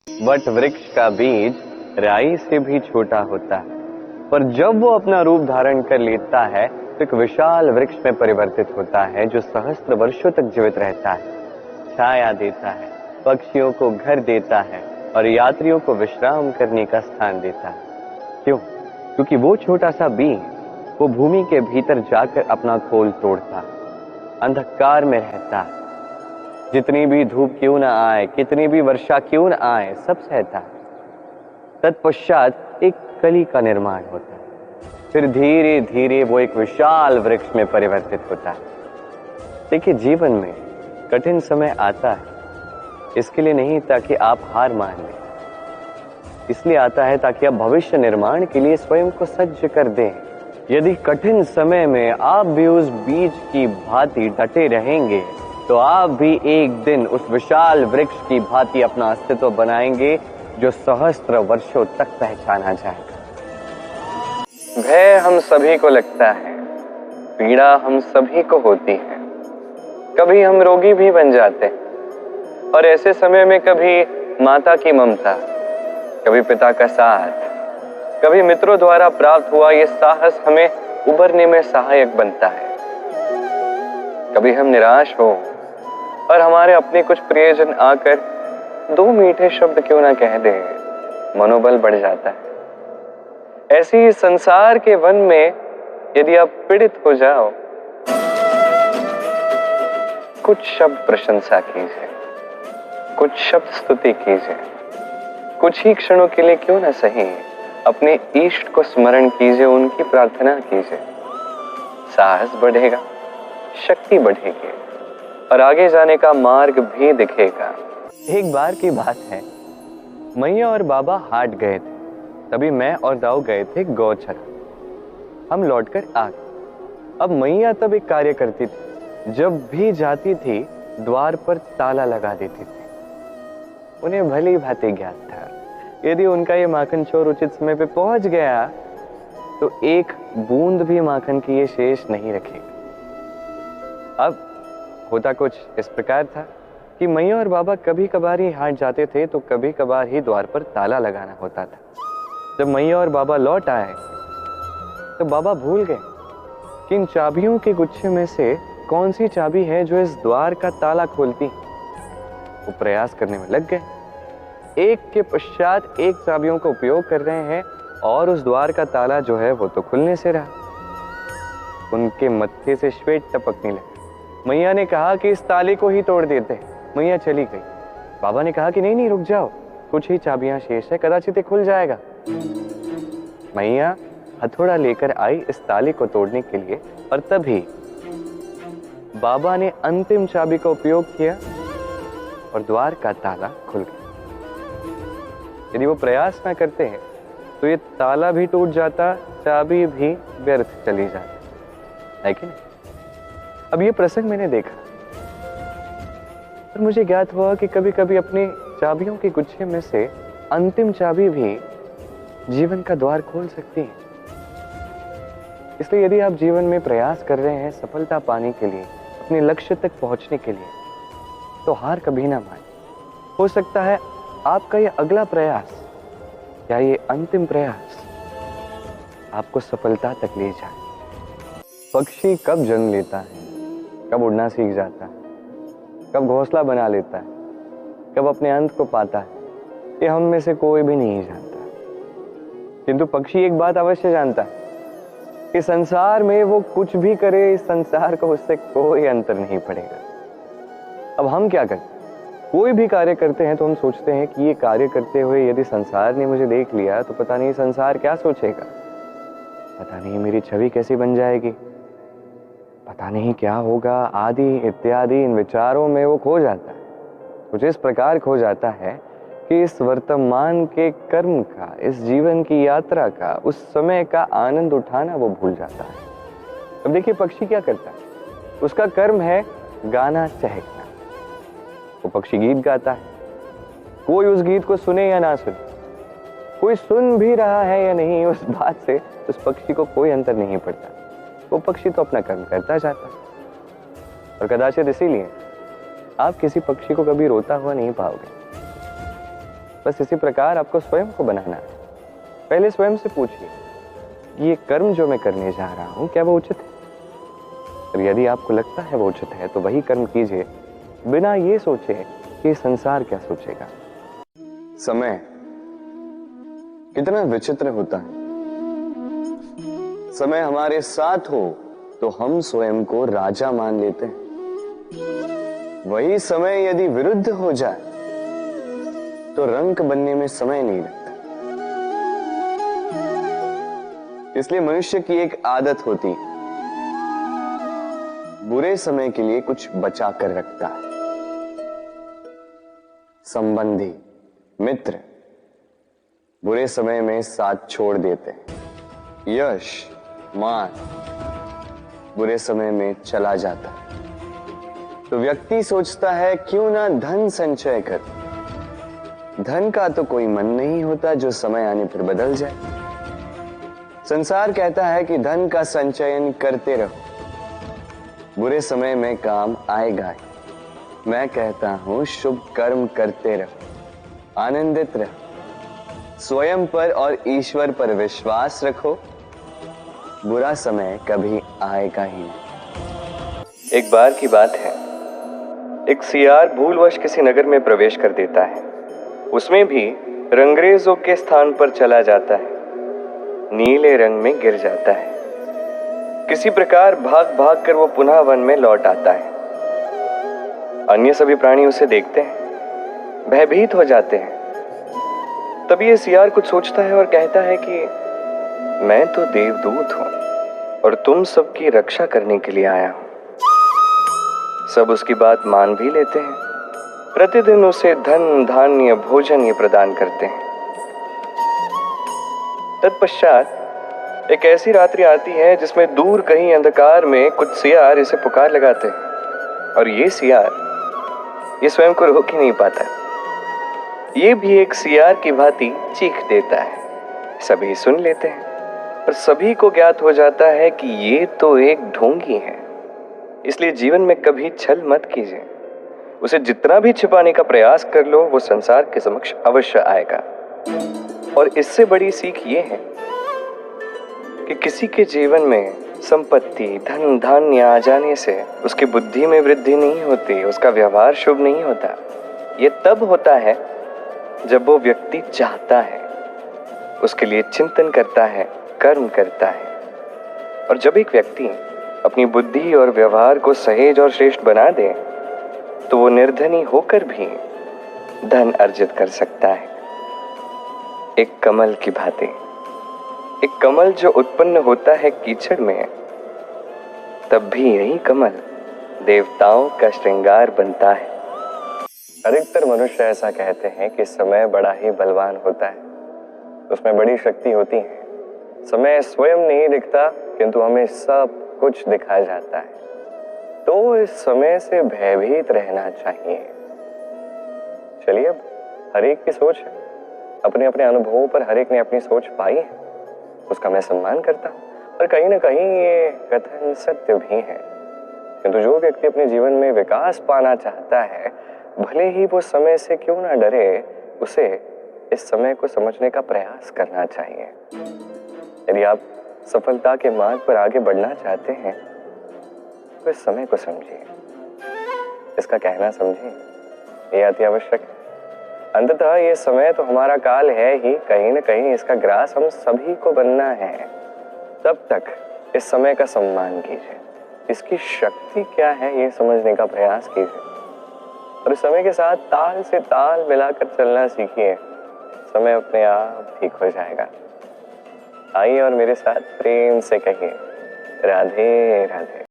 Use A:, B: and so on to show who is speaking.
A: What वृक्ष का बीज राई से भी छोटा होता है, पर जब वो अपना रूप धारण कर लेता है तो एक विशाल वृक्ष में परिवर्तित होता है जो सहस्त्र वर्षों तक जीवित रहता है, छाया देता है, पक्षियों को घर देता है और यात्रियों को विश्राम करने का स्थान देता है। क्यों? क्योंकि वो छोटा सा बीज वो भूमि के भीतर जाकर अपना खोल तोड़ता, अंधकार में रहता, जितनी भी धूप क्यों ना आए, कितनी भी वर्षा क्यों ना आए, सब सहता है। तत्पश्चात एक कली का निर्माण होता है, फिर धीरे धीरे वो एक विशाल वृक्ष में परिवर्तित होता है। देखिए, जीवन में कठिन समय आता है इसके लिए नहीं ताकि आप हार मान लें, इसलिए आता है ताकि आप भविष्य निर्माण के लिए स्वयं को सज्ज कर दें। यदि कठिन समय में आप भी उस बीज की भांति डटे रहेंगे तो आप भी एक दिन उस विशाल वृक्ष की भांति अपना अस्तित्व बनाएंगे जो सहस्त्र वर्षों तक पहचाना जाएगा। भय हम सभी को लगता है, पीड़ा हम सभी को होती है, कभी हम रोगी भी बन जाते हैं और ऐसे समय में कभी माता की ममता, कभी पिता का साथ, कभी मित्रों द्वारा प्राप्त हुआ ये साहस हमें उबरने में सहायक बनता है। कभी हम निराश हो और हमारे अपने कुछ प्रियजन आकर दो मीठे शब्द क्यों ना कह दें, मनोबल बढ़ जाता है। ऐसे ही संसार के वन में यदि आप पीड़ित हो जाओ, कुछ शब्द प्रशंसा कीजिए, कुछ शब्द स्तुति कीजिए, कुछ ही क्षणों के लिए क्यों ना सही अपने इष्ट को स्मरण कीजिए, उनकी प्रार्थना कीजिए। साहस बढ़ेगा, शक्ति बढ़ेगी और आगे जाने का मार्ग भी दिखेगा। एक बार की बात है, मैया और बाबा हाट गए थे, तभी मैं और दाऊ गए थे गौचरा। हम लौटकर आ गए। अब मैया तब एक कार्य करती थी, जब भी जाती थी द्वार पर ताला लगा देती थी। उन्हें भली भांति ज्ञात था यदि उनका ये माखन चोर उचित समय पे पहुंच गया तो एक बूंद भी माखन की ये शेष नहीं रखेगा। अब होता कुछ इस प्रकार था कि मैया और बाबा कभी कभार ही हाट जाते थे तो कभी कभार ही द्वार पर ताला लगाना होता था। जब मैया और बाबा लौट आए तो बाबा भूल गए कि इन चाबियों के गुच्छे में से कौन सी चाबी है जो इस द्वार का ताला खोलती। वो प्रयास करने में लग गए, एक के पश्चात एक चाबियों का उपयोग कर रहे हैं और उस द्वार का ताला जो है वो तो खुलने से रहा। उनके मत्थे से श्वेत टपकने लगे। मैया ने कहा कि इस ताले को ही तोड़ देते। मैया चली गई। बाबा ने कहा कि नहीं नहीं रुक जाओ, कुछ ही चाबियां शेष है, कदाचित खुल जाएगा। मैया हथौड़ा लेकर आई इस ताले को तोड़ने के लिए और तभी बाबा ने अंतिम चाबी का उपयोग किया और द्वार का ताला खुल गया। यदि वो प्रयास ना करते हैं तो ये ताला भी टूट जाता, चाबी भी व्यर्थ चली जाती, है कि नहीं? अब ये प्रसंग मैंने देखा और मुझे ज्ञात हुआ कि कभी कभी अपने चाबियों के गुच्छे में से अंतिम चाबी भी जीवन का द्वार खोल सकती है। इसलिए यदि आप जीवन में प्रयास कर रहे हैं सफलता पाने के लिए, अपने लक्ष्य तक पहुंचने के लिए, तो हार कभी ना माने। हो सकता है आपका ये अगला प्रयास या ये अंतिम प्रयास आपको सफलता तक ले जाए। पक्षी कब जन्म लेता है, कब उड़ना सीख जाता है, कब घोंसला बना लेता है, कब अपने अंत को पाता है, ये हम में से कोई भी नहीं जानता। किंतु पक्षी एक बात अवश्य जानता है कि संसार में वो कुछ भी करे, इस संसार को उससे कोई अंतर नहीं पड़ेगा। अब हम क्या करें? कोई भी कार्य करते हैं तो हम सोचते हैं कि ये कार्य करते हुए यदि संसार ने मुझे देख लिया तो पता नहीं संसार क्या सोचेगा, पता नहीं मेरी छवि कैसी बन जाएगी, पता नहीं क्या होगा, आदि इत्यादि इन विचारों में वो खो जाता है। कुछ इस प्रकार खो जाता है कि इस वर्तमान के कर्म का, इस जीवन की यात्रा का, उस समय का आनंद उठाना वो भूल जाता है। अब देखिए पक्षी क्या करता है, उसका कर्म है गाना चहकना। वो पक्षी गीत गाता है, कोई उस गीत को सुने या ना सुने, कोई सुन भी रहा है या नहीं, उस बात से उस पक्षी को कोई अंतर नहीं पड़ता। वो पक्षी तो अपना कर्म करता जाता है। और कदाचित इसीलिए आप किसी पक्षी को कभी रोता हुआ नहीं पाओगे। बस इसी प्रकार आपको स्वयं को बनाना है। पहले स्वयं से पूछिए कि ये कर्म जो मैं करने जा रहा हूं क्या वो उचित है? और यदि आपको लगता है वो उचित है तो वही कर्म कीजिए, बिना ये सोचे कि संसार क्या सोचेगा। समय कितना विचित्र होता है। समय हमारे साथ हो तो हम स्वयं को राजा मान लेते हैं। वही समय यदि विरुद्ध हो जाए तो रंक बनने में समय नहीं लगता। इसलिए मनुष्य की एक आदत होती है, बुरे समय के लिए कुछ बचा कर रखता है। संबंधी, मित्र बुरे समय में साथ छोड़ देते हैं। यश, मान बुरे समय में चला जाता है। तो व्यक्ति सोचता है क्यों ना धन संचय कर। धन का तो कोई मन नहीं होता जो समय आने पर बदल जाए। संसार कहता है कि धन का संचयन करते रहो, बुरे समय में काम आएगा ही। मैं कहता हूं शुभ कर्म करते रहो, आनंदित रहो, स्वयं पर और ईश्वर पर विश्वास रखो, बुरा समय कभी आएगा ही नहीं। एक बार की बात है, एक सियार भूलवश किसी नगर में प्रवेश कर देता है। उसमें भी रंगरेजों के स्थान पर चला जाता है, नीले रंग में गिर जाता है। किसी प्रकार भाग भाग कर वो पुनः वन में लौट आता है। अन्य सभी प्राणी उसे देखते हैं, भयभीत हो जाते हैं। तभी ये सियार कुछ सोचता है और कहता है कि मैं तो देवदूत हूं और तुम सबकी रक्षा करने के लिए आया हूं। सब उसकी बात मान भी लेते हैं। प्रतिदिन उसे धन, धान्य, भोजन ये प्रदान करते हैं। तत्पश्चात एक ऐसी रात्रि आती है जिसमें दूर कहीं अंधकार में कुछ सियार इसे पुकार लगाते हैं और ये सियार ये स्वयं को रोक ही नहीं पाता। ये भी एक सियार की भांति चीख देता है। सभी सुन लेते हैं और सभी को ज्ञात हो जाता है कि ये तो एक ढोंगी है। इसलिए जीवन में कभी छल मत कीजिए। उसे जितना भी छिपाने का प्रयास कर लो, वो संसार के समक्ष अवश्य आएगा। और इससे बड़ी सीख ये है कि किसी के जीवन में संपत्ति, धन, धान्य आ जाने से उसकी बुद्धि में वृद्धि नहीं होती, उसका व्यवहार शुभ नहीं होता। ये तब होता है जब वो व्यक्ति चाहता है, उसके लिए चिंतन करता है, कर्म करता है। और जब एक व्यक्ति अपनी बुद्धि और व्यवहार को सहेज और श्रेष्ठ बना दे तो वो निर्धनी होकर भी धन अर्जित कर सकता है। एक कमल की भांति। एक कमल जो उत्पन्न होता है कीचड़ में, तब भी यही कमल देवताओं का श्रृंगार बनता है। अधिकतर मनुष्य ऐसा कहते हैं कि समय बड़ा ही बलवान होता है, उसमें बड़ी शक्ति होती है। समय स्वयं नहीं दिखता किंतु हमें सब कुछ दिखा जाता है। तो इस समय से भयभीत रहना चाहिए। चलिए, अब हर एक की सोच है, अपने अपने अनुभवों पर हर एक ने अपनी सोच पाई है, उसका मैं सम्मान करता हूं। और कहीं ना कहीं ये कथन सत्य भी है। किंतु जो व्यक्ति अपने जीवन में विकास पाना चाहता है, भले ही वो समय से क्यों ना डरे, उसे इस समय को समझने का प्रयास करना चाहिए। यदि आप सफलता के मार्ग पर आगे बढ़ना चाहते हैं तो इस समय को समझिए, इसका कहना समझिए, ये अति आवश्यक है। अंततः ये समय तो हमारा काल है ही, कहीं न कहीं इसका ग्रास हम सभी को बनना है। तब तक इस समय का सम्मान कीजिए, इसकी शक्ति क्या है ये समझने का प्रयास कीजिए और इस समय के साथ ताल से ताल मिलाकर चलना सीखिए। समय अपने आप ठीक हो जाएगा। आइए और मेरे साथ प्रेम से कहिए, राधे राधे।